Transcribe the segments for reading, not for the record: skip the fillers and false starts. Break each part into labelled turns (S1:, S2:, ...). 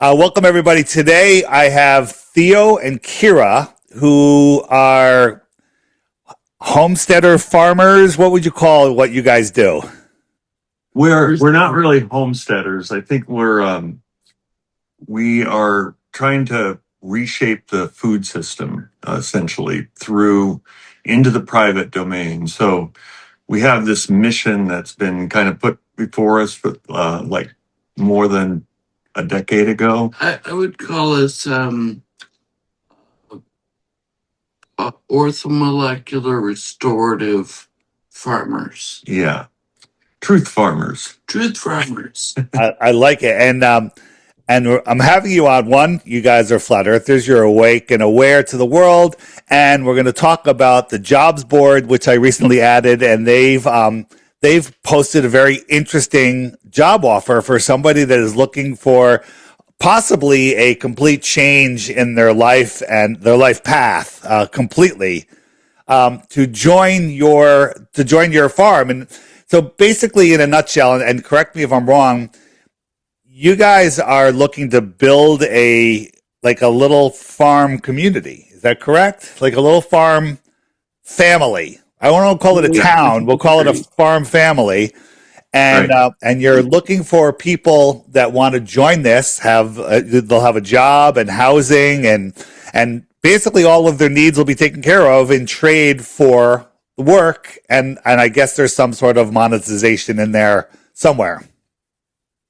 S1: Welcome, everybody. Today I have Theo and Kira, who are homesteader farmers. What would you call what you guys do?
S2: We're not really homesteaders. I think we are trying to reshape the food system essentially through into the private domain. So we have this mission that's been kind of put before us for like more than a decade ago.
S3: I would call us orthomolecular restorative farmers.
S2: Yeah, truth farmers.
S3: Truth farmers.
S1: I like it, and I'm having you on. One, you guys are flat earthers. You're awake and aware to the world, and we're going to talk about the jobs board, which I recently added, and they've posted a very interesting job offer for somebody that is looking for possibly a complete change in their life and their life path completely to join your farm. And so basically, in a nutshell, and correct me if I'm wrong, you guys are looking to build a little farm community. Is that correct? Like a little farm family. I won't call it a
S2: Yeah,
S1: town. We'll call it a farm family. And
S2: right.
S1: and you're looking for people that want to join this. They'll have a job and housing and basically all of their needs will be taken care of in trade for the work. And I guess there's some sort of monetization in there somewhere.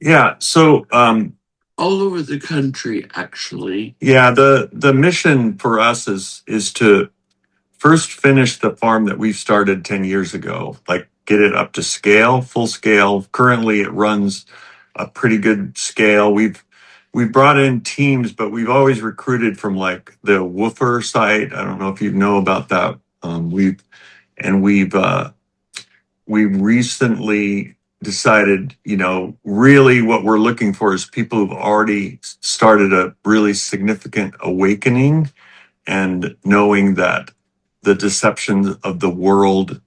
S2: Yeah. So
S3: All over the country, actually.
S2: yeah, the mission for us is to first finish the farm that we started 10 years ago, like get it up to scale, full scale. Currently it runs a pretty good scale. We've brought in teams, but we've always recruited from like the woofer site. I don't know if you know about that. We've recently decided, really what we're looking for is people who've already started a really significant awakening and knowing that the deception of the world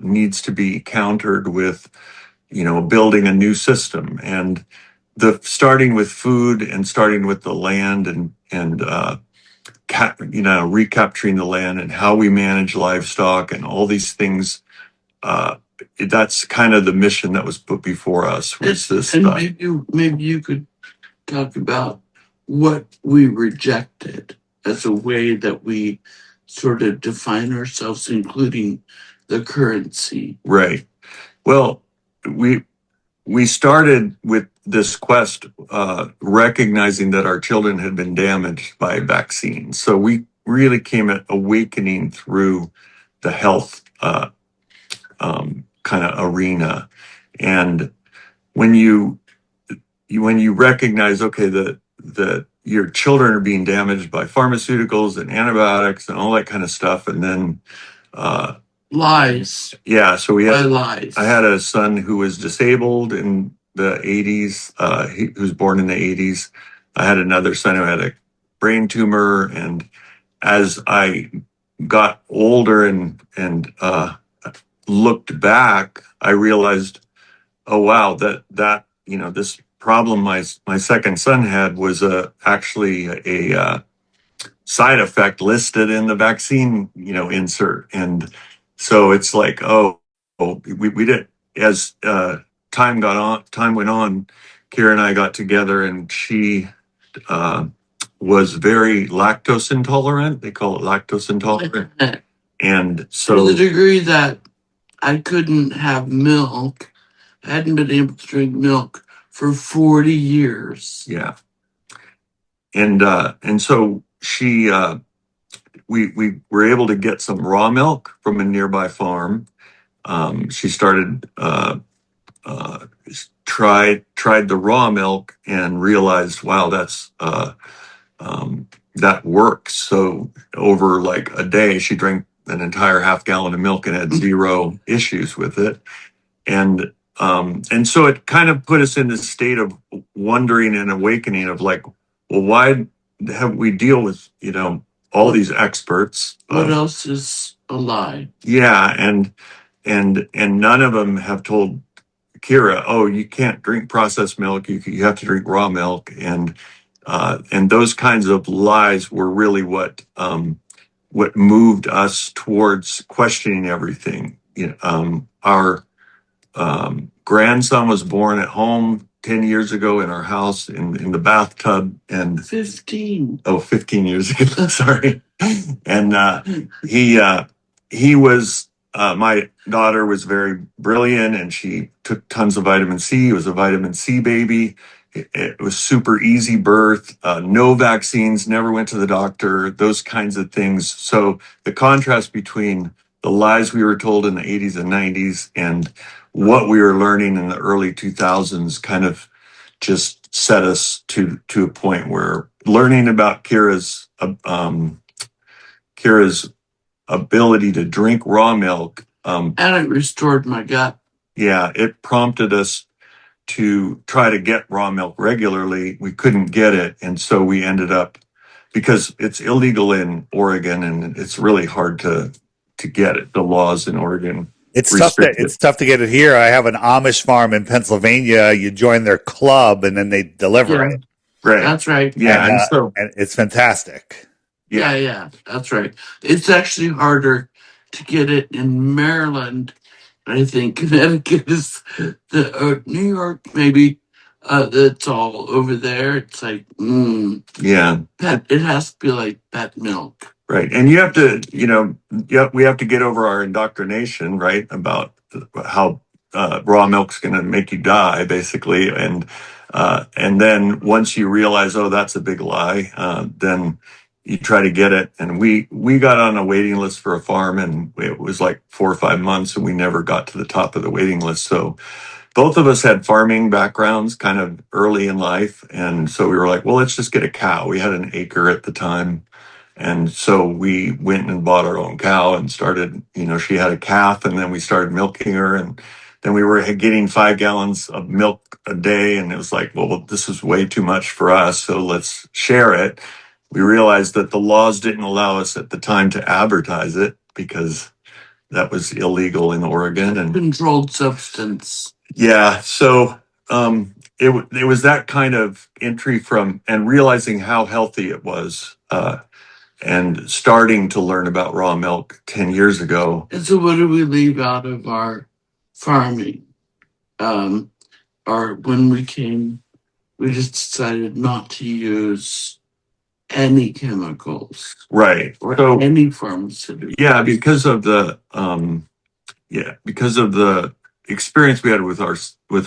S2: needs to be countered with, building a new system and the starting with food and starting with the land and recapturing the land and how we manage livestock and all these things. Uh, that's kind of the mission that was put before us. Was this?
S3: And maybe you could talk about what we rejected as a way that we sort of define ourselves, including the currency.
S2: Right. Well, we started with this quest, recognizing that our children had been damaged by vaccines. So we really came at awakening through the health kind of arena. And when you recognize, okay, that your children are being damaged by pharmaceuticals and antibiotics and all that kind of stuff, and then
S3: lies.
S2: Yeah, so
S3: lies.
S2: I had a son who was disabled in the 80s. He was born in the 80s. I had another son who had a brain tumor, and as I got older and looked back, I realized, oh wow, that this problem my second son had was actually a side effect listed in the vaccine insert, and so it's like, we did as time went on. Kira and I got together, and she was very lactose intolerant. They call it lactose intolerant, and
S3: To
S2: so
S3: the degree that I couldn't have milk, I hadn't been able to drink milk for 40 years.
S2: yeah, and so she we were able to get some raw milk from a nearby farm. She started tried the raw milk and realized, wow, that works. So over like a day, she drank an entire half gallon of milk and had zero issues with it. And so it kind of put us in this state of wondering and awakening of like, well, why have we deal with, all these experts?
S3: What else is a lie?
S2: Yeah. And none of them have told Kira, oh, you can't drink processed milk. You have to drink raw milk. And And those kinds of lies were really what moved us towards questioning everything. Our grandson was born at home 10 years ago in our house in the bathtub, and 15 years ago. Sorry. And he was my daughter was very brilliant, and she took tons of vitamin C. It was a vitamin C baby. It was super easy birth, no vaccines, never went to the doctor, those kinds of things. So the contrast between the lies we were told in the 80s and 90s and what we were learning in the early 2000s kind of just set us to a point where learning about Kira's ability to drink raw milk,
S3: and it restored my gut.
S2: Yeah, it prompted us to try to get raw milk regularly. We couldn't get it, and so we ended up, because it's illegal in Oregon and it's really hard to get it. The laws in Oregon restrict it.
S1: It's tough to get it here. I have an Amish farm in Pennsylvania. You join their club and then they deliver it.
S2: Right.
S3: That's right.
S2: Yeah,
S1: and it's fantastic.
S3: Yeah, that's right. It's actually harder to get it in Maryland. I think Connecticut is New York, maybe. That's all over there. It's like,
S2: Yeah.
S3: it has to be like pet milk.
S2: Right. And you have to, we have to get over our indoctrination, right? About how raw milk's going to make you die, basically. And then once you realize, oh, that's a big lie, then you try to get it. And we got on a waiting list for a farm, and it was like 4 or 5 months, and we never got to the top of the waiting list. So both of us had farming backgrounds kind of early in life. And so we were like, well, let's just get a cow. We had an acre at the time. And so we went and bought our own cow and started, she had a calf, and then we started milking her. And then we were getting 5 gallons of milk a day. And it was like, well, this is way too much for us, so let's share it. We realized that the laws didn't allow us at the time to advertise it because that was illegal in Oregon. And
S3: controlled substance.
S2: Yeah. So it was that kind of entry from, and realizing how healthy it was, and starting to learn about raw milk 10 years ago.
S3: And so what do we leave out of our farming? Or when we came, we just decided not to use any chemicals.
S2: Right.
S3: Or any pharmaceuticals.
S2: Yeah, because of the experience we had with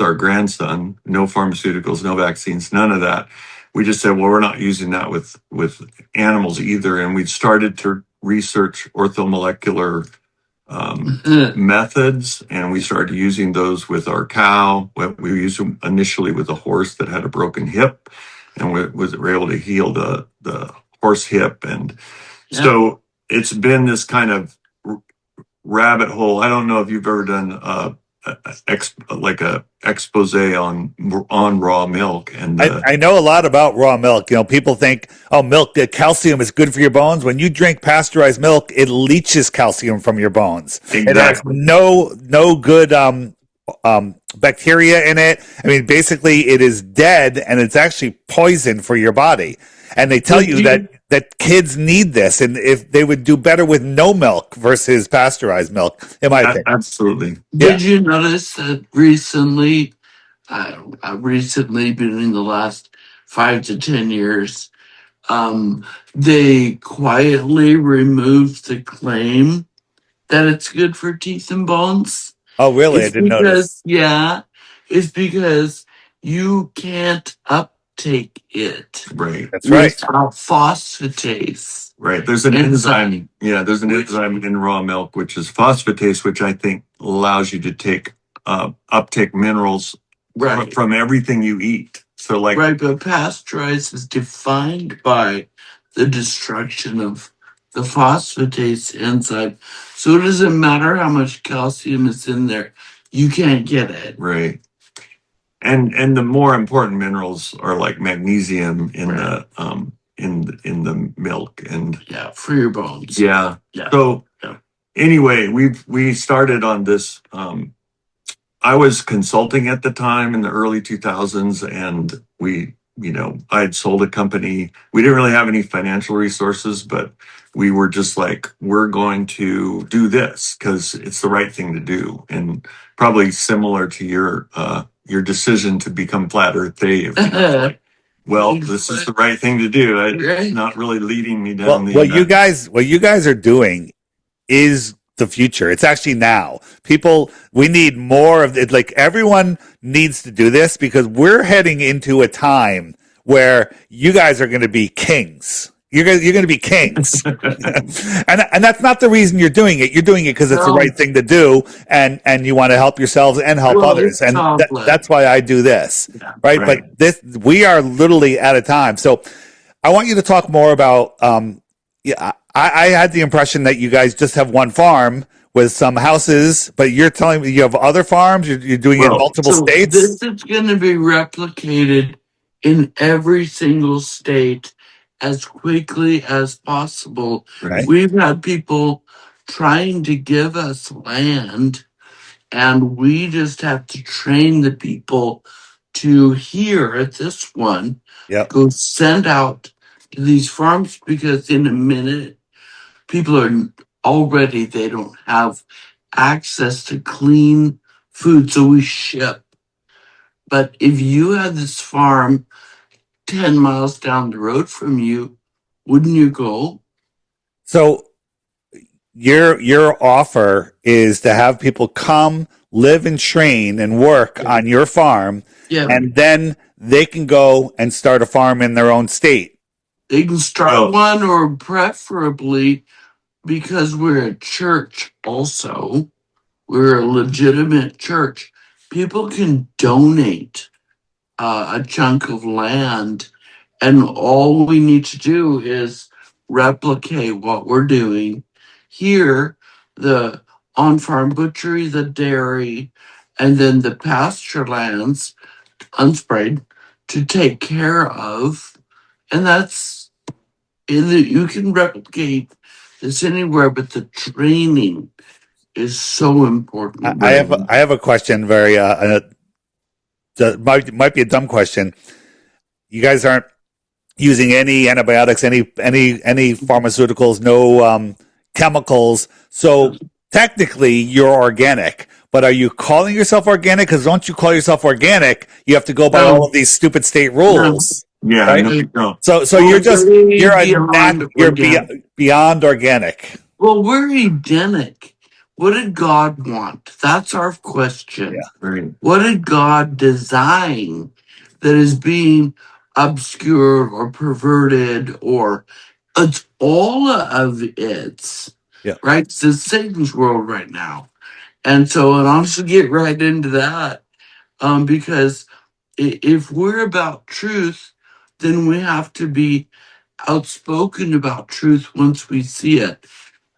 S2: our grandson, no pharmaceuticals, no vaccines, none of that. We just said, well, we're not using that with animals either. And we started to research orthomolecular methods, and we started using those with our cow. We used them initially with a horse that had a broken hip, and we were able to heal the horse hip. And so it's been this kind of rabbit hole. I don't know if you've ever done a expose on raw milk. And
S1: I know a lot about raw milk. People think, oh, milk, calcium is good for your bones. When you drink pasteurized milk, it leaches calcium from your bones.
S2: Exactly.
S1: It has no good bacteria in it. I mean, basically, it is dead, and it's actually poison for your body. And they tell you that kids need this, and if they would do better with no milk versus pasteurized milk, in my opinion.
S2: Absolutely.
S3: Did you notice that recently, between the last 5 to 10 years, they quietly removed the claim that it's good for teeth and bones?
S1: Oh, really? I didn't notice.
S3: Yeah, it's because you can't uptake it.
S2: Right.
S1: That's right.
S3: Without phosphatase.
S2: Right. There's an enzyme. Yeah, there's an enzyme in raw milk, which is phosphatase, which I think allows you to take uptake minerals from everything you eat. So
S3: but pasteurized is defined by the destruction of the phosphatase enzyme. So it doesn't matter how much calcium is in there, you can't get it.
S2: Right. And the more important minerals are like magnesium in the in the milk, and
S3: for your bones.
S2: Yeah. So anyway, we started on this. I was consulting at the time in the early 2000s, and we I had sold a company. We didn't really have any financial resources, but we were just like, we're going to do this because it's the right thing to do. And probably similar to your decision to become flat earth Dave. Well, this is the right thing to do. It's not really leading me down
S1: what you guys are doing is the future. It's actually now. We need more of it. Like, everyone needs to do this because we're heading into a time where you guys are going to be kings. You're going to be kings. and that's not the reason you're doing it. You're doing it because it's the right thing to do, and you want to help yourselves and help others. And that's why I do this. Right? But we are literally at a time. So I want you to talk more about, I had the impression that you guys just have one farm with some houses, but you're telling me you have other farms. You're doing it in multiple states.
S3: This is going to be replicated in every single state as quickly as possible.
S1: Right.
S3: We've had people trying to give us land, and we just have to train the people to here at this one, go send out to these farms, because in a minute, people are already, they don't have access to clean food, so we ship. But if you had this farm 10 miles down the road from you, wouldn't you go?
S1: So your offer is to have people come, live and train and work on your farm, and then they can go and start a farm in their own state.
S3: They can start one, or preferably, because we're a church also, we're a legitimate church, people can donate a chunk of land, and all we need to do is replicate what we're doing here, the on-farm butchery, the dairy, and then the pasture lands, unsprayed, to take care of. And that's, you can replicate this anywhere, but the training is so important.
S1: I have a question. Might be a dumb question. You guys aren't using any antibiotics, any pharmaceuticals, no chemicals. So technically, you're organic. But are you calling yourself organic? Because don't you call yourself organic, you have to go by all of these stupid state rules.
S2: Yeah,
S1: right?
S2: No.
S1: So you're beyond organic.
S3: Well, we're Edenic. What did God want? That's our question.
S2: Yeah, right.
S3: What did God design that is being obscured or perverted, or it's all of it, right? It's the Satan's world right now. And so, and I'll just get right into that, because if we're about truth, then we have to be outspoken about truth once we see it.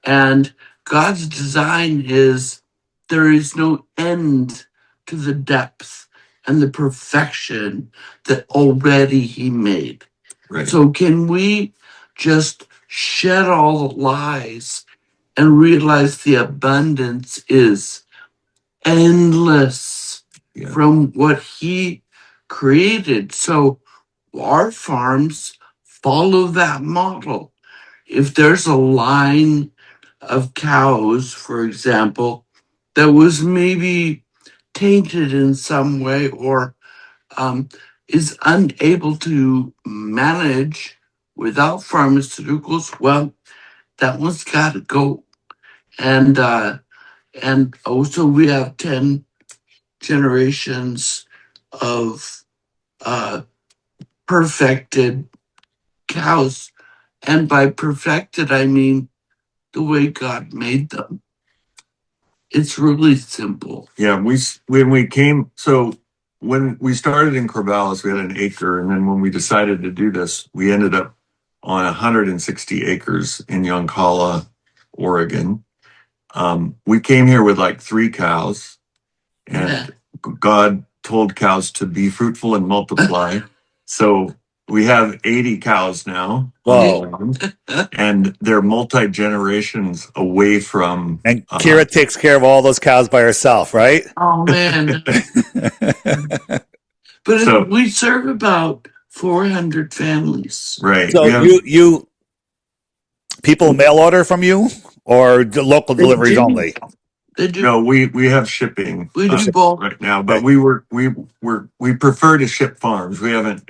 S3: And God's design is, there is no end to the depth and the perfection that already He made.
S2: Right.
S3: So can we just shed all the lies and realize the abundance is endless from what He created? So our farms follow that model. If there's a line of cows, for example, that was maybe tainted in some way, or is unable to manage without pharmaceuticals, well, that one's got to go. And also we have 10 generations of perfected cows, and by perfected I mean the way God made them. It's really simple.
S2: Yeah, when we started in Corvallis, we had an acre, and then when we decided to do this, we ended up on 160 acres in Yoncalla, Oregon. We came here with like 3 cows, and God told cows to be fruitful and multiply. So we have 80 cows now.
S1: Wow.
S2: And they're multi-generations away from...
S1: And Kira takes care of all those cows by herself, right?
S3: Oh, man. But we serve about 400 families.
S2: Right.
S1: So people mail order from you or local
S3: They
S1: deliveries
S3: do.
S1: only?
S3: They do.
S2: No, we have shipping
S3: We do both.
S2: right now, but
S1: Okay.
S2: we prefer to ship farms. We haven't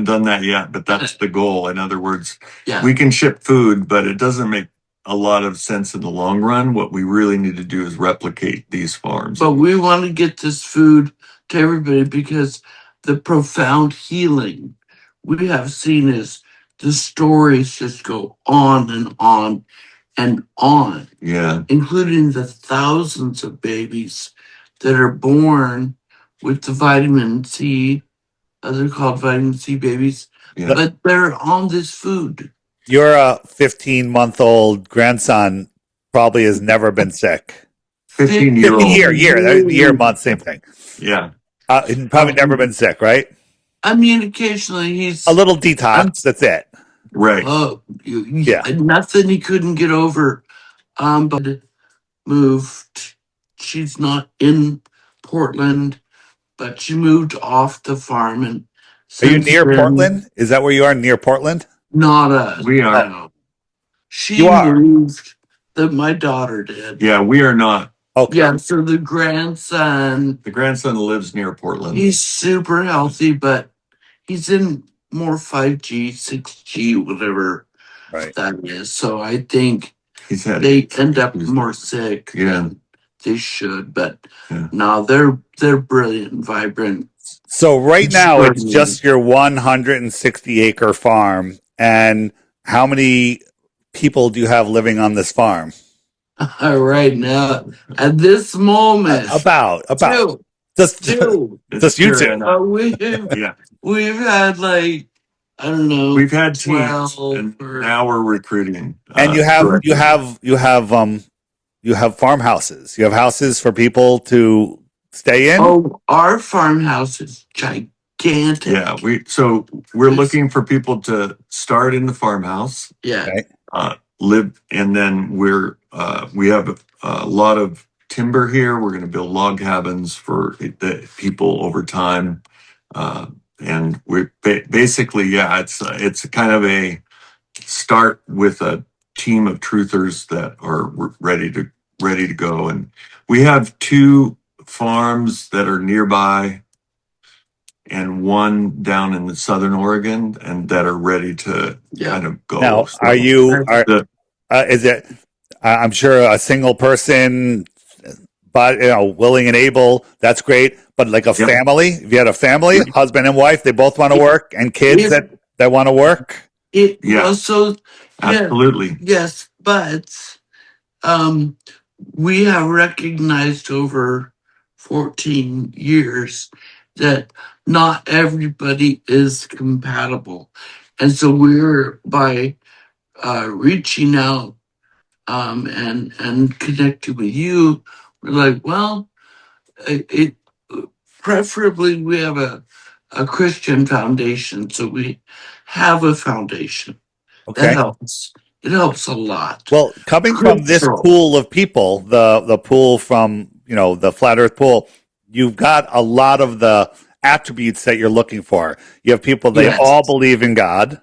S2: done that yet, but that's the goal. In other words,
S3: Yeah.
S2: we can ship food, but it doesn't make a lot of sense in the long run. What we really need to do is replicate these farms.
S3: But we want to get this food to everybody because the profound healing we have seen is the stories just go on and on and on,
S2: Yeah.
S3: including the thousands of babies that are born with the vitamin C. They're called vitamin C babies,
S2: Yeah.
S3: but they're on this food.
S1: Your 15-month-old grandson probably has never been sick.
S2: 15-year-old.
S1: Year, month, same thing.
S2: Yeah.
S1: He's probably never been sick, right?
S3: I mean, occasionally he's
S1: A little detox, that's it.
S2: Right.
S1: Yeah.
S3: Nothing he couldn't get over. But moved. She's not in Portland, but she moved off the farm, and
S1: Are you
S3: since
S1: near
S3: then,
S1: Portland? Is that where you are, near Portland?
S3: not us.
S2: We are.
S3: No. She
S1: You are.
S3: moved. That my daughter did.
S2: Yeah, we are not.
S1: Okay.
S3: Yeah. So the grandson,
S2: The grandson lives near Portland.
S3: he's super healthy, but he's in more 5G, 6G, whatever
S1: Right.
S3: that is. So I think
S2: He's had
S3: they end up more sick
S2: Yeah.
S3: than they should. But
S2: Yeah.
S3: no, they're brilliant, vibrant.
S1: So right now it's just your 160-acre farm. And how many people do you have living on this farm?
S3: Right now, at this moment,
S1: About.
S3: two.
S1: Just
S3: Two.
S1: just you two.
S2: Yeah.
S3: We've had like, I don't know.
S2: We've had teams,
S3: 12
S2: and
S3: or-
S2: now we're recruiting.
S1: And you have farmhouses. You have houses for people to stay in.
S3: Oh, our farmhouse is gigantic.
S2: Yeah, we're looking for people to start in the farmhouse,
S3: Yeah.
S1: Okay.
S2: live, and then we have a lot of timber here. We're going to build log cabins for the people over time, and we're basically, yeah, it's kind of a start with a team of truthers that are ready to go, and we have 2 farms that are nearby and 1 down in the southern Oregon, and that are ready to kind of go.
S1: Now, is it? I'm sure a single person, but willing and able. That's great. But like a family, if you had a family, husband and wife, they both want to work, and kids that want to work.
S2: Absolutely.
S3: Yes, but we have recognized over 14 years that not everybody is compatible. And so we're by reaching out and connecting with you, we're like, well, it preferably we have a Christian foundation, so we have a foundation.
S1: Okay.
S3: That helps. It helps a lot.
S1: Well, coming from this pool of people, the pool from, the Flat Earth pool, you've got a lot of the attributes that you're looking for. You have people, they all believe in God.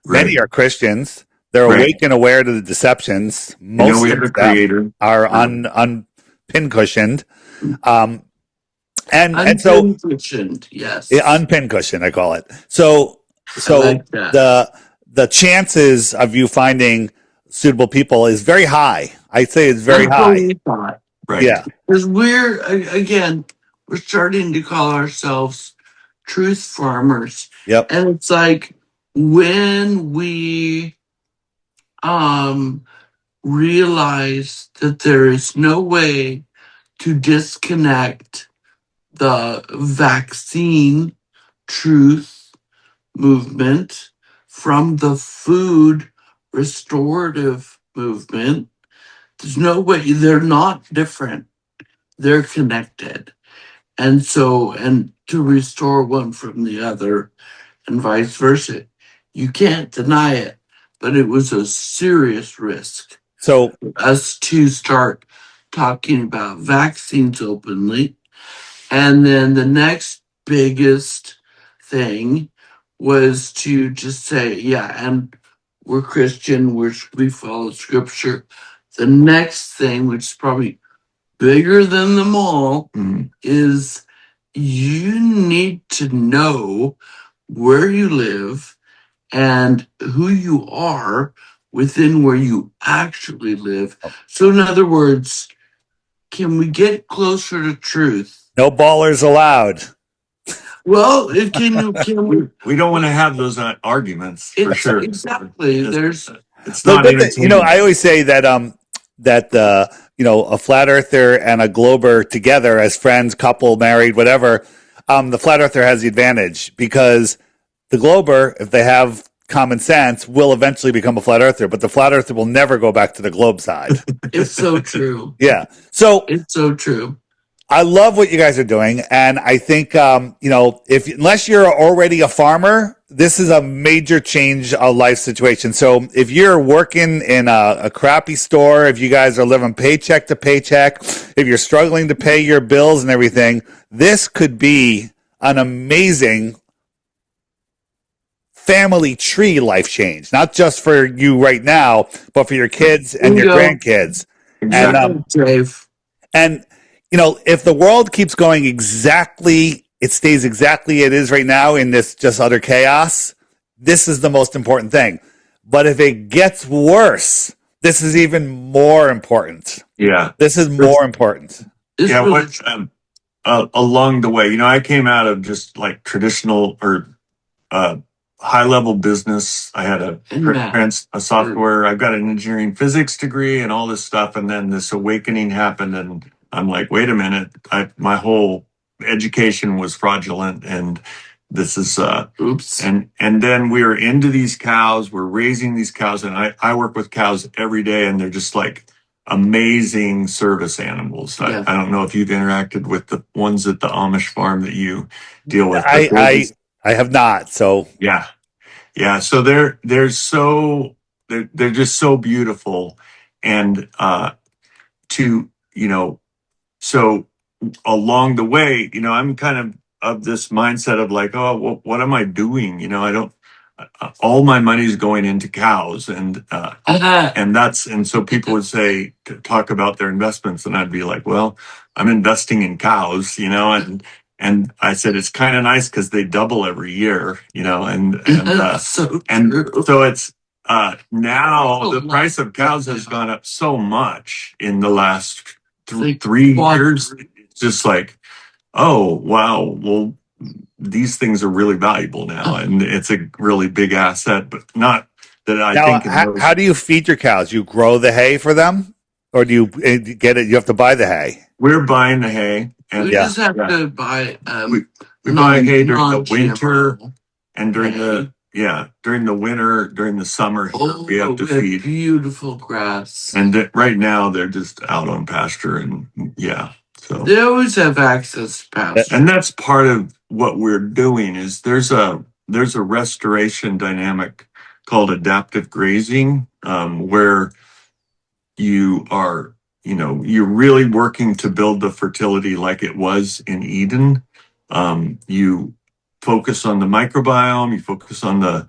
S2: Right.
S1: Many are Christians. They're awake and aware to the deceptions. Most
S2: we
S1: of
S2: have a
S1: them
S2: creator.
S1: are unpin-cushioned. And so
S3: Unpin-cushioned, yes.
S1: Unpin-cushioned, I call it. So
S3: like that.
S1: the chances of you finding suitable people is very high. I'd say it's very high.
S2: Right.
S1: Yeah.
S3: Because we're starting to call ourselves truth farmers.
S1: Yep.
S3: And it's like when we realize that there is no way to disconnect the vaccine truth movement from the food restorative movement. There's no way. They're not different. They're connected. And so, and to restore one from the other and vice versa. You can't deny it, but it was a serious risk.
S1: So
S3: for us to start talking about vaccines openly. And then the next biggest thing was to just say, yeah, and we're Christian, we follow Scripture. The next thing, which is probably bigger than them all, is you need to know where you live and who you are within where you actually live. So, in other words, can we get closer to truth?
S1: No ballers allowed.
S3: Well,
S2: we don't want to have those arguments for sure.
S3: Exactly.
S2: It's not entertaining.
S1: I always say that a flat earther and a glober together as friends, couple, married, whatever, the flat earther has the advantage because the glober, if they have common sense, will eventually become a flat earther, but the flat earther will never go back to the globe side.
S3: It's so true.
S1: Yeah. So
S3: it's so true.
S1: I love what you guys are doing, and I think unless you're already a farmer, this is a major change of life situation. So if you're working in a crappy store, if you guys are living paycheck to paycheck, if you're struggling to pay your bills and everything, this could be an amazing family tree life change, not just for you right now, but for your kids and your grandkids.
S3: Exactly.
S1: And if the world keeps going it stays exactly it is right now in this just utter chaos, this is the most important thing. But if it gets worse, this is even more important.
S2: Yeah.
S1: This is more important.
S2: Along the way, I came out of just like traditional or high level business. I had a software. I've got an engineering physics degree and all this stuff. And then this awakening happened, and I'm like, wait a minute, my whole education was fraudulent, and this is
S3: oops.
S2: And then we were into these cows. We're raising these cows, and I work with cows every day, and they're just like amazing service animals. I don't know if you've interacted with the ones at the Amish farm that you deal with.
S1: I have not. So
S2: yeah. So they're just so beautiful, and so along the way, I'm kind of this mindset of like, oh, well, what am I doing? I don't. All my money's going into cows, and so people would say to talk about their investments, and I'd be like, well, I'm investing in cows, and I said it's kind of nice because they double every year, and
S3: so
S2: it's now the price of cows has gone up so much in the last 3 years. It's just like, oh wow, well, these things are really valuable now, and it's a really big asset, but not that I think.
S1: How do you feed your cows? You grow the hay for them, or do you get it? You have to buy the hay.
S2: We're buying the hay, and
S3: we just have to buy.
S2: We buy hay during the winter, and during the winter, during the summer, we have to feed
S3: beautiful grass.
S2: And right now, they're just out on pasture, and so
S3: they always have access to pasture.
S2: And that's part of what we're doing. Is there's a restoration dynamic called adaptive grazing, where you are, you're really working to build the fertility like it was in Eden. You focus on the microbiome, you focus on the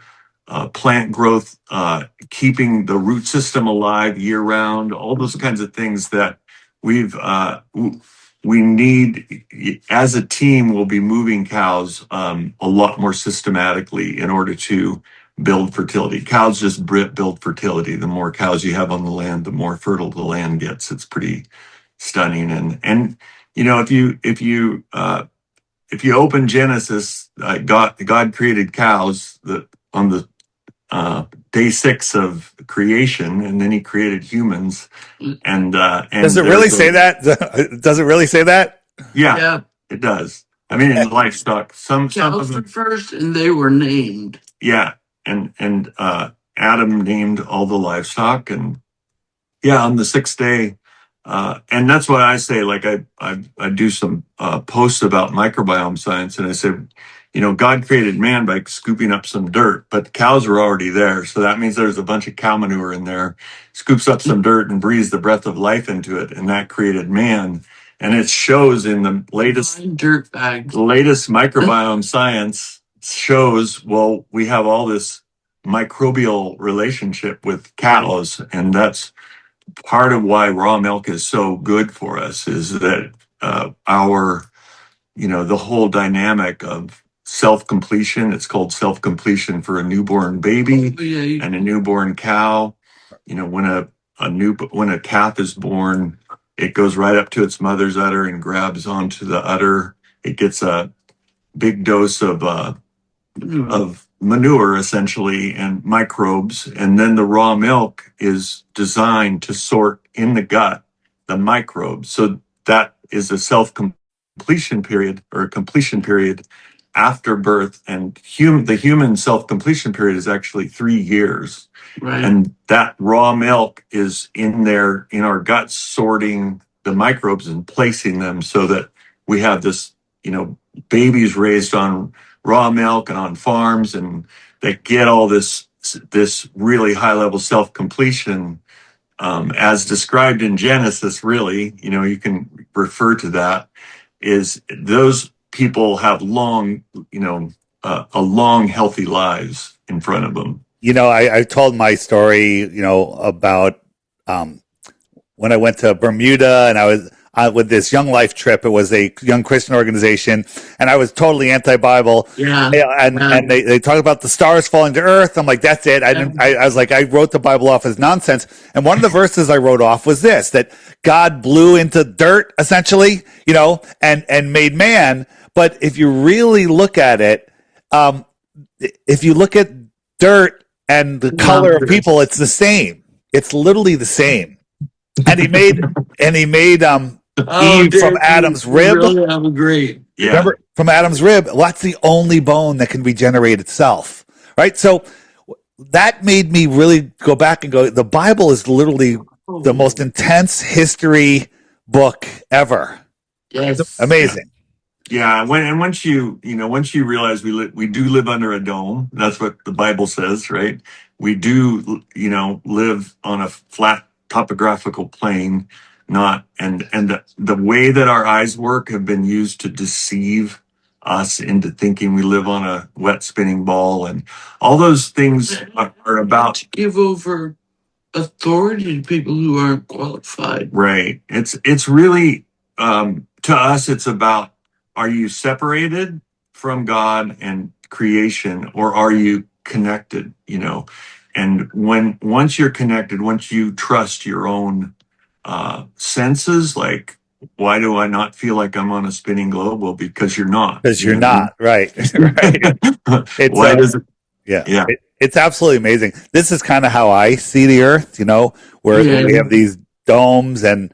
S2: plant growth, keeping the root system alive year round, all those kinds of things that we need. As a team, we'll be moving cows a lot more systematically in order to build fertility. Cows just build fertility. The more cows you have on the land, the more fertile the land gets. It's pretty stunning. And if you open Genesis, God created cows on the day 6 of creation, and then He created humans. And
S1: does it really say that? Does it really say that?
S2: Yeah, it does. I mean, in livestock, some
S3: cows were first, and they were named.
S2: Yeah, and Adam named all the livestock, and on the 6th day. And that's why I say, like, I do some posts about microbiome science, and I said, God created man by scooping up some dirt, but cows were already there. So that means there's a bunch of cow manure in there, scoops up some dirt and breathes the breath of life into it. And that created man. And it shows in the latest microbiome science shows, well, we have all this microbial relationship with cows, and that's part of why raw milk is so good for us, is that our, the whole dynamic of self-completion, it's called self-completion for a newborn baby and a newborn cow. When a calf is born, it goes right up to its mother's udder and grabs onto the udder. It gets a big dose of manure, essentially, and microbes. And then the raw milk is designed to sort in the gut the microbes. So that is a self-completion period, or a completion period after birth. And the human self-completion period is actually 3 years.
S3: Right.
S2: And that raw milk is in our guts, sorting the microbes and placing them so that we have this, babies raised on raw milk and on farms, and they get all this really high level self completion, as described in Genesis. Really, you can refer to that. Is those people have long, a long healthy lives in front of them.
S1: I told my story, about when I went to Bermuda and I was with this Young Life trip. It was a young Christian organization, and I was totally anti-Bible.
S3: Yeah.
S1: And they talked about the stars falling to earth. I'm like, that's it. I was like, I wrote the Bible off as nonsense. And one of the verses I wrote off was this, that God blew into dirt, essentially, and made man. But if you really look at it, if you look at dirt and the color of people, it's the same. It's literally the same. And he made Eve from Adam's rib.
S3: Really have a great.
S2: Yeah.
S1: Remember, from Adam's rib, well, that's the only bone that can regenerate itself, right? So that made me really go back and go, the Bible is literally the most intense history book ever.
S3: Yes.
S1: Amazing.
S2: Yeah, once you realize we do live under a dome. That's what the Bible says, right? We do, live on a flat topographical plane, the way that our eyes work have been used to deceive us into thinking we live on a wet spinning ball, and all those things are about
S3: to give over authority to people who aren't qualified.
S2: Right. It's really, to us, it's about, are you separated from God and creation, or are you connected? And once you're connected, once you trust your own senses, like, why do I not feel like I'm on a spinning globe? Well, because you're not.
S1: Because you're not, right? Right.
S2: Why does it?
S1: Yeah. It's absolutely amazing. This is kind of how I see the Earth, where we have these domes and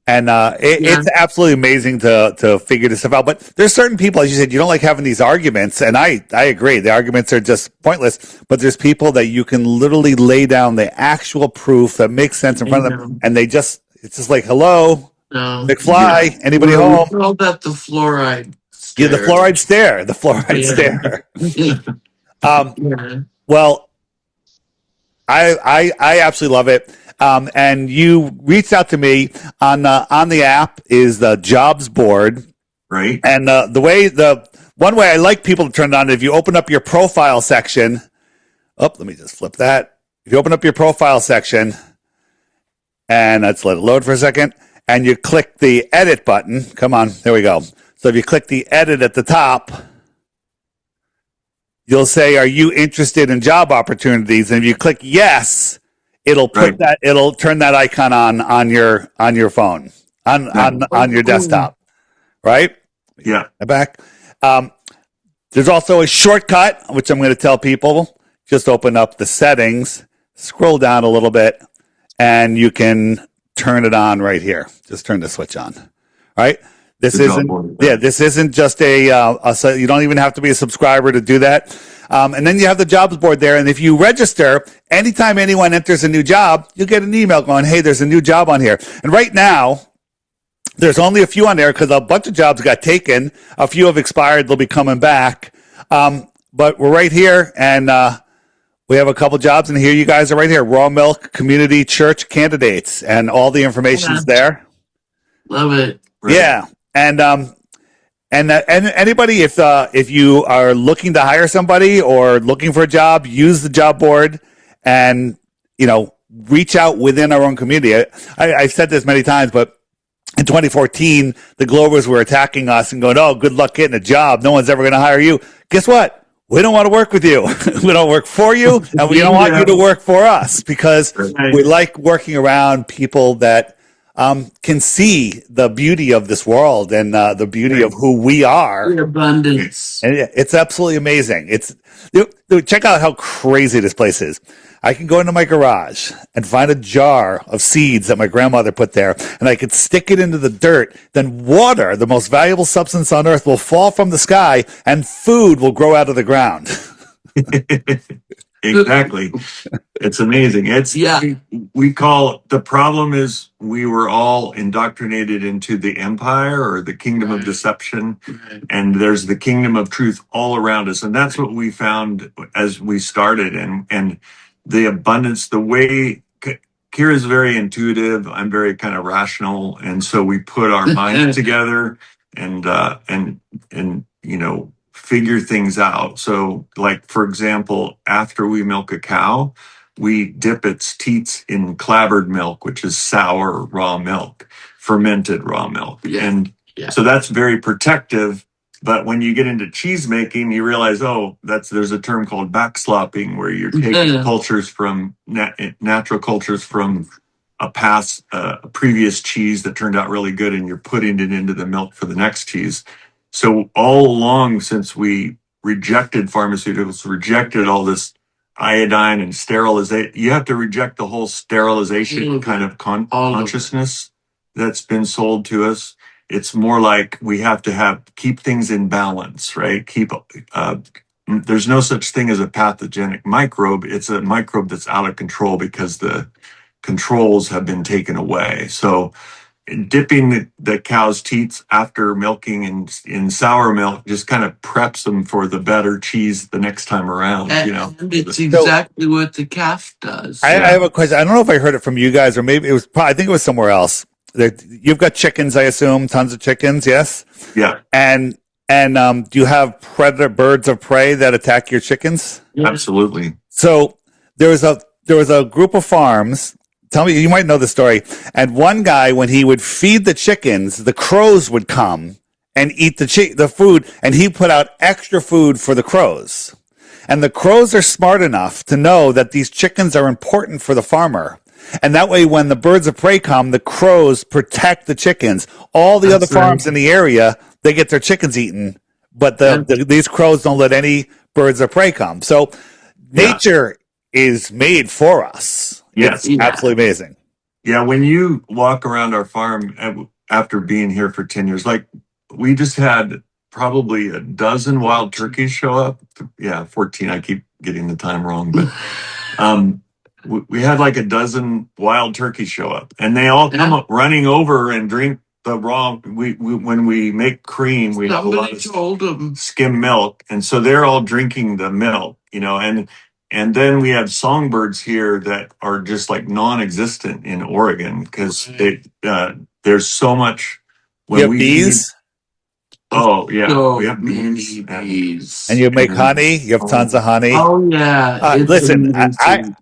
S1: it's absolutely amazing to figure this stuff out. But there's certain people, as you said, you don't like having these arguments, and I agree. The arguments are just pointless. But there's people that you can literally lay down the actual proof that makes sense in front of them, and it's just like, hello, McFly, anybody home?
S3: We call that the fluoride stare.
S1: Yeah, the fluoride stare. The fluoride stare. Well, I absolutely love it. And you reached out to me on the app is the jobs board,
S2: right?
S1: And one way I like people to turn it on, if you open up your profile section, let me just flip that. If you open up your profile section, and let's let it load for a second, and you click the edit button. Come on, there we go. So if you click the edit at the top, you'll say, "Are you interested in job opportunities?" And if you click yes, it'll put it'll turn that icon on your phone, on your desktop, right?
S2: Yeah.
S1: Back. There's also a shortcut, which I'm going to tell people. Just open up the settings, scroll down a little bit, and you can turn it on right here. Just turn the switch on. All right. This isn't just so you don't even have to be a subscriber to do that. And then you have the jobs board there. And if you register, anytime anyone enters a new job, you'll get an email going, hey, there's a new job on here. And right now, there's only a few on there because a bunch of jobs got taken. A few have expired. They'll be coming back. But we're right here, and we have a couple jobs, and here you guys are right here. Raw Milk Community Church candidates, and all the information's there.
S3: Love it.
S1: Right. Yeah. And And anybody, if you are looking to hire somebody or looking for a job, use the job board and reach out within our own community. I've said this many times, but in 2014, the Globers were attacking us and going, "Oh, good luck getting a job. No one's ever going to hire you." Guess what? We don't want to work with you. We don't work for you, and we don't want you to work for us because we like working around people that can see the beauty of this world and the beauty of who we are.
S3: The abundance.
S1: And it's absolutely amazing. Check out how crazy this place is. I can go into my garage and find a jar of seeds that my grandmother put there, and I could stick it into the dirt. Then water, the most valuable substance on earth, will fall from the sky, and food will grow out of the ground.
S2: Exactly. It's amazing. We call the problem is we were all indoctrinated into the empire or the kingdom of deception, and there's the kingdom of truth all around us. And that's what we found as we started, and the abundance, the way Kira's very intuitive, I'm very kind of rational, and so we put our minds together and figure things out. So, like, for example, after we milk a cow, we dip its teats in clabbered milk, which is sour raw milk, fermented raw milk. So that's very protective. But when you get into cheese making, you realize, there's a term called backslopping, where you're taking cultures from natural cultures from a previous cheese that turned out really good, and you're putting it into the milk for the next cheese. So all along, since we rejected pharmaceuticals, rejected all this iodine and sterilization, you have to reject the whole sterilization kind of consciousness that's been sold to us. It's more like we have to keep things in balance, right? There's no such thing as a pathogenic microbe. It's a microbe that's out of control because the controls have been taken away. So dipping the cow's teats after milking in sour milk just kind of preps them for the better cheese the next time around.
S3: And it's exactly what the calf does.
S1: I have a question. I don't know if I heard it from you guys, or maybe I think it was somewhere else. You've got chickens, I assume, tons of chickens, yes?
S2: Yeah.
S1: And do you have birds of prey that attack your chickens?
S2: Yeah. Absolutely.
S1: So there was a group of farms. Tell me, you might know the story. And one guy, when he would feed the chickens, the crows would come and eat the food, and he put out extra food for the crows. And the crows are smart enough to know that these chickens are important for the farmer. And that way, when the birds of prey come, the crows protect the chickens. All the other farms in the area, they get their chickens eaten, but these crows don't let any birds of prey come. So nature is made for us.
S2: Yes.
S1: It's absolutely amazing.
S2: Yeah, when you walk around our farm after being here for 10 years, like we just had probably a dozen wild turkeys show up. Yeah, 14. I keep getting the time wrong, but we had like a dozen wild turkeys show up, and they all come up running over and drink the raw. When we make cream, we have a lot of skim milk, and so they're all drinking the milk, and then we have songbirds here that are just like non-existent in Oregon because there's so much.
S1: You have bees?
S2: Oh yeah,
S3: so
S2: we have
S3: bees,
S1: and you make honey. You have tons of honey.
S3: Oh yeah.
S1: Listen,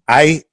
S1: I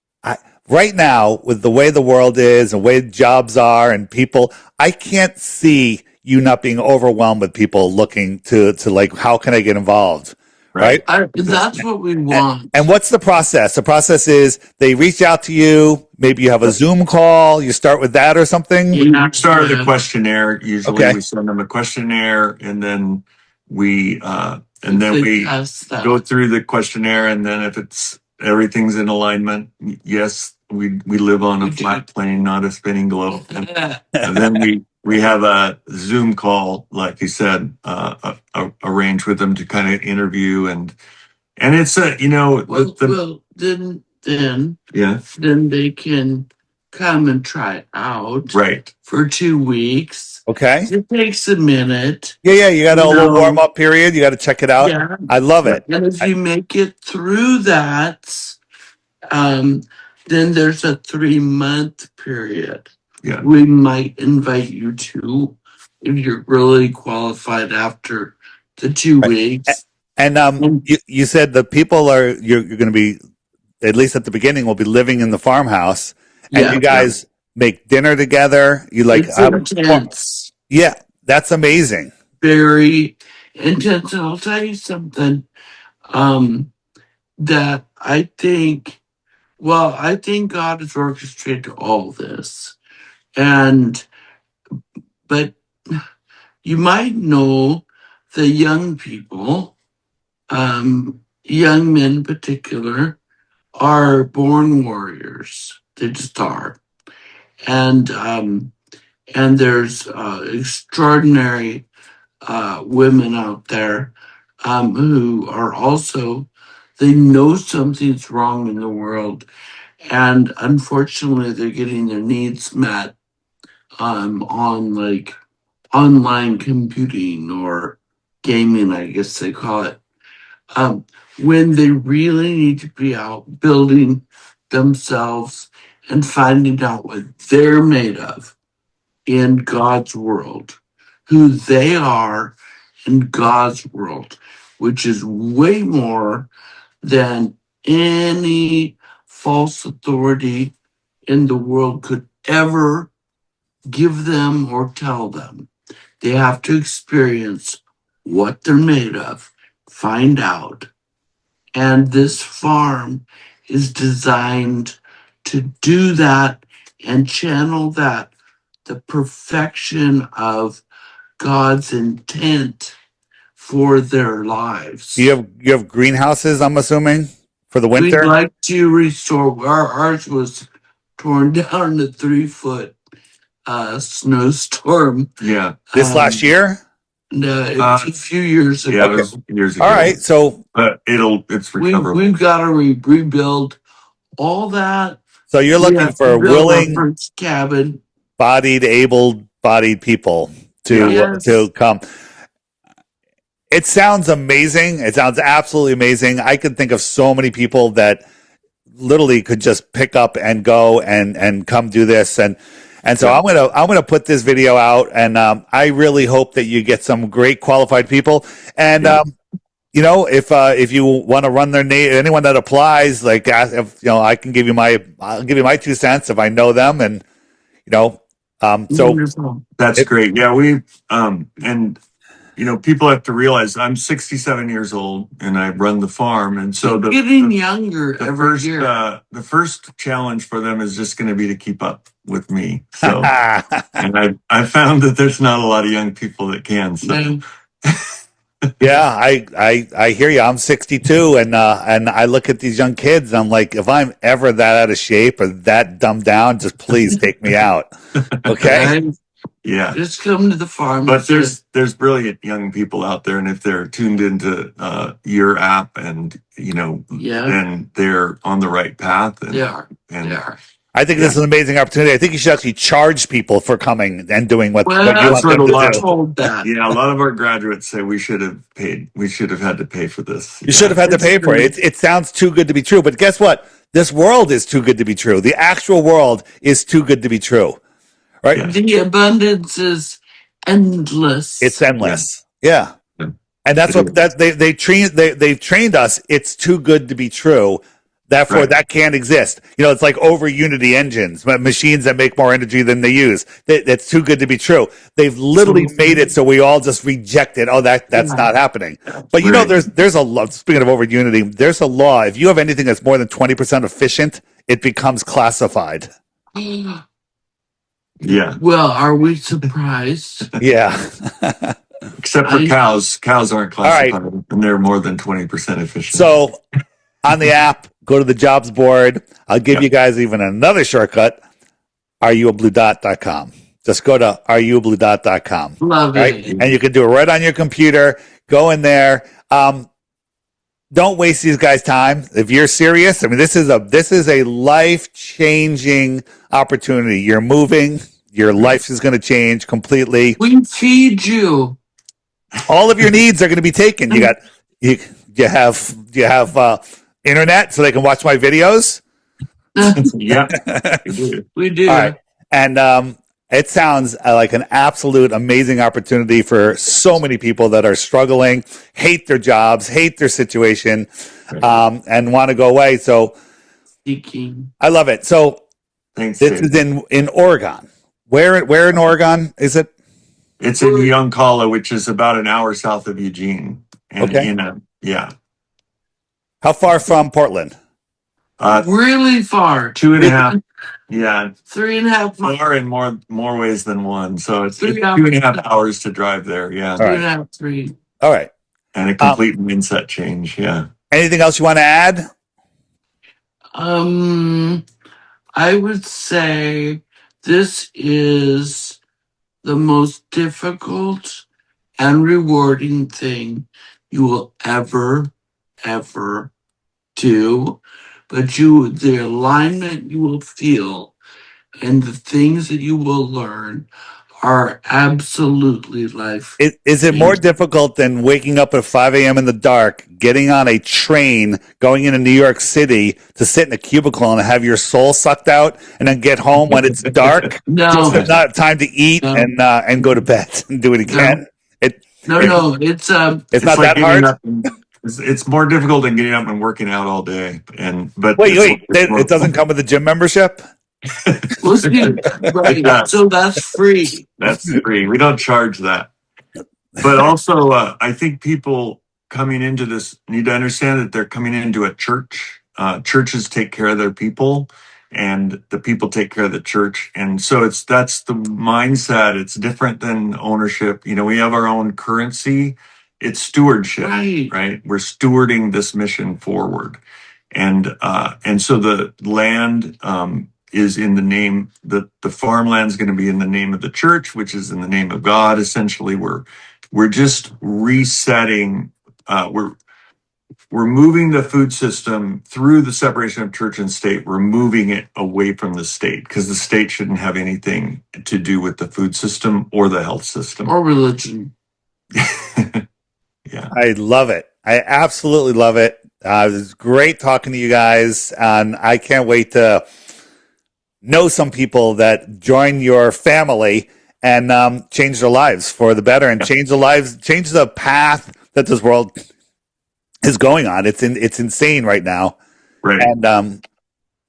S1: right now, with the way the world is and the way jobs are and people, I can't see you not being overwhelmed with people looking to like, how can I get involved? Right?
S3: That's what we want.
S1: And what's the process? The process is they reach out to you. Maybe you have a Zoom call. You start with that or something.
S2: We start with a questionnaire. Usually we send them a questionnaire, and then we go through the questionnaire. And then if everything's in alignment, yes, we live on a flat plane, not a spinning globe. And then we have a Zoom call, like you said, arrange with them to kind of interview, and it's then they can come and try out for 2 weeks.
S1: Okay,
S3: it takes a minute.
S1: Yeah, you got a little warm up period. You got to check it out.
S3: Yeah.
S1: I love it.
S3: And if you make it through that, then there's a 3-month period.
S2: Yeah.
S3: We might invite you to if you're really qualified after the 2
S1: Right.
S3: weeks.
S1: And
S3: And
S1: you said the people you're going to be, at least at the beginning, will be living in the farmhouse, and you
S3: yeah,
S1: guys make dinner together. You like
S3: it's intense,
S1: yeah, that's amazing.
S3: very intense. And I'll tell you something um, that I think God has orchestrated all this. And, but you might know the young people, young men in particular, are born warriors. They just are. And there's extraordinary women out there who are also, they know something's wrong in the world, and unfortunately they're getting their needs met on like online computing or gaming, I guess they call it, um, when they really need to be out building themselves and finding out what they're made of in God's world, who they are in God's world, which is way more than any false authority in the world could ever give them or tell them. They have to experience what they're made of, find out. And this farm is designed to do that and channel that, the perfection of God's intent for their lives.
S1: You have greenhouses, I'm assuming, for the
S3: We'd
S1: winter.
S3: like to restore, ours was torn down in a 3-foot snowstorm.
S2: Yeah.
S1: This last year.
S3: No, it was a few years ago.
S2: Yeah, it was years ago.
S1: All right, so
S2: But it's recoverable.
S3: We've got to rebuild all that.
S1: so you're
S3: We
S1: looking
S3: have
S1: for
S3: to build our
S1: willing,
S3: first cabin.
S1: able-bodied people
S3: Yes.
S1: to come. It sounds amazing. It sounds absolutely amazing. I could think of so many people that literally could just pick up and go and come do this. And so
S2: Yeah.
S1: I'm gonna put this video out, and I really hope that you get some great qualified people. And
S2: Yeah.
S1: if you want to run their name, anyone that applies, like if I can give you I'll give you my 2 cents if I know them, and so
S3: Wonderful.
S2: That's great. Yeah, and people have to realize I'm 67 years old and I run the farm, and so
S3: You're getting younger
S2: the
S3: every
S2: first
S3: year.
S2: the first challenge for them is just going to be to keep up with me. So, and I found that there's not a lot of young people that can. So.
S3: No.
S1: Yeah, I hear you. I'm 62, and I look at these young kids, and I'm like, if I'm ever that out of shape or that dumbed down, just please take me out. Okay.
S3: Right?
S2: Yeah.
S3: Just come to the farm.
S2: But there's brilliant young people out there, and if they're tuned into your app, and then they're on the right path. And,
S3: They are.
S2: And
S3: They are.
S1: I think this is an amazing opportunity. I think you should actually charge people for coming and doing what you
S2: that's
S1: want
S2: what
S1: them
S2: a lot
S1: to do.
S3: Told that.
S2: Yeah, a lot of our graduates say we should have paid. We should have had to pay for this.
S1: You should have had to pay for it. It sounds too good to be true. But guess what? This world is too good to be true. The actual world is too good to be true. Right?
S2: Yeah.
S3: The abundance is endless.
S1: It's endless. Yeah. And that's what they've trained us. It's too good to be true. Therefore, that can't exist. It's like over Unity engines, machines that make more energy than they use. That's too good to be true. They've literally made it so we all just reject it. Oh, that's not happening. But there's a law. Speaking of over Unity, there's a law. If you have anything that's more than 20% efficient, it becomes classified.
S2: Yeah.
S3: Well, are we surprised?
S1: Yeah.
S2: Except for cows. Cows aren't classified, and they're more than 20% efficient.
S1: So on the app, go to the jobs board. I'll give you guys even another shortcut, areyouabluedot.com. Just go to areyouabluedot.com.
S3: Love it.
S1: And you can do it right on your computer. Go in there. Don't waste these guys' time. If you're serious, I mean, this is a life-changing opportunity. You're moving. Your life is going to change completely.
S3: We feed you.
S1: All of your needs are going to be taken. You have internet so they can watch my videos.
S2: Yeah,
S3: we do.
S1: All right. And It sounds like an absolute amazing opportunity for so many people that are struggling, hate their jobs, hate their situation, and want to go away. So
S3: Seeking.
S1: I love it. So
S2: Thanks,
S1: this
S2: Dave.
S1: is in Oregon. Where in Oregon is it?
S2: It's in Yoncalla, which is about an hour south of Eugene. And
S1: Okay. How far from Portland?
S3: Really far.
S2: 2.5. Yeah.
S3: 3.5 miles.
S2: Far in more ways than one. So it's
S3: 3
S2: 2.5 hours to drive there. Yeah.
S1: All right.
S3: 2.5, 3.
S1: All right.
S2: And a complete mindset change. Yeah.
S1: Anything else you want to add?
S3: I would say this is the most difficult and rewarding thing you will ever do. But the alignment you will feel and the things that you will learn are absolutely life.
S1: Is it more difficult than waking up at 5 a.m. in the dark, getting on a train, going into New York City to sit in a cubicle and have your soul sucked out, and then get home when it's dark?
S3: No.
S1: Just not have time to eat and go to bed and do it again.
S3: It's not
S1: that hard.
S2: It's more difficult than getting up and working out all day. But
S1: wait, it doesn't come with a gym membership?
S3: Well, see, right. So that's free.
S2: That's free. We don't charge that. But also, I think people coming into this need to understand that they're coming into a church. Churches take care of their people, and the people take care of the church. And so that's the mindset. It's different than ownership. We have our own currency. It's stewardship, right? We're stewarding this mission forward. And so the land is in the name, the farmland is going to be in the name of the church, which is in the name of God. Essentially, we're just resetting. We're moving the food system through the separation of church and state. We're moving it away from the state because the state shouldn't have anything to do with the food system or the health system
S3: or religion.
S2: Yeah,
S1: I love it. I absolutely love it. It was great talking to you guys, and I can't wait to know some people that join your family and change their lives for the better and change the path that this world is going on. It's insane right now.
S2: right.
S1: And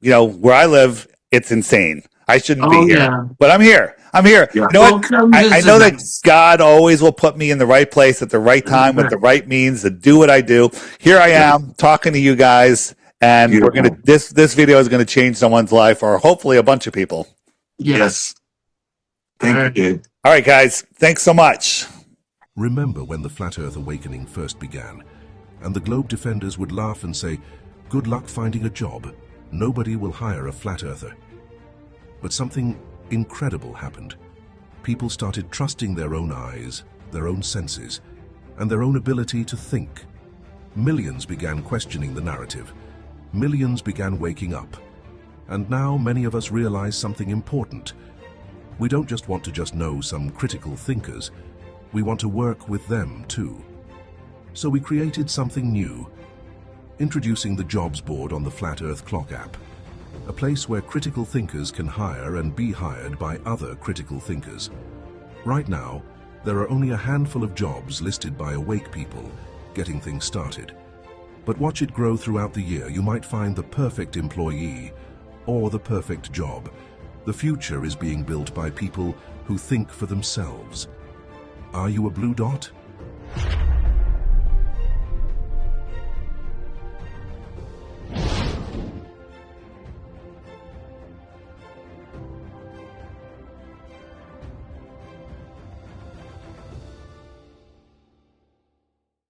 S1: where I live, it's insane. I shouldn't be here, but I'm here.
S2: Yeah.
S1: You know what? I know that God always will put me in the right place at the right time with the right means to do what I do. Here I am talking to you guys, and
S2: Beautiful.
S1: this video is gonna change someone's life, or hopefully a bunch of people.
S2: Yes. Thank you, Dave.
S1: All right, guys. Thanks so much.
S4: Remember when the Flat Earth Awakening first began, and the Globe Defenders would laugh and say, "Good luck finding a job. Nobody will hire a flat earther." But something incredible happened. People started trusting their own eyes, their own senses, and their own ability to think. Millions began questioning the narrative. Millions began waking up. And now many of us realize something important. We don't just want to know some critical thinkers. We want to work with them too. So we created something new. Introducing the Jobs Board on the Flat Earth Clock app. A place where critical thinkers can hire and be hired by other critical thinkers. Right now, there are only a handful of jobs listed by awake people getting things started. But watch it grow throughout the year. You might find the perfect employee or the perfect job. The future is being built by people who think for themselves. Are you a blue dot?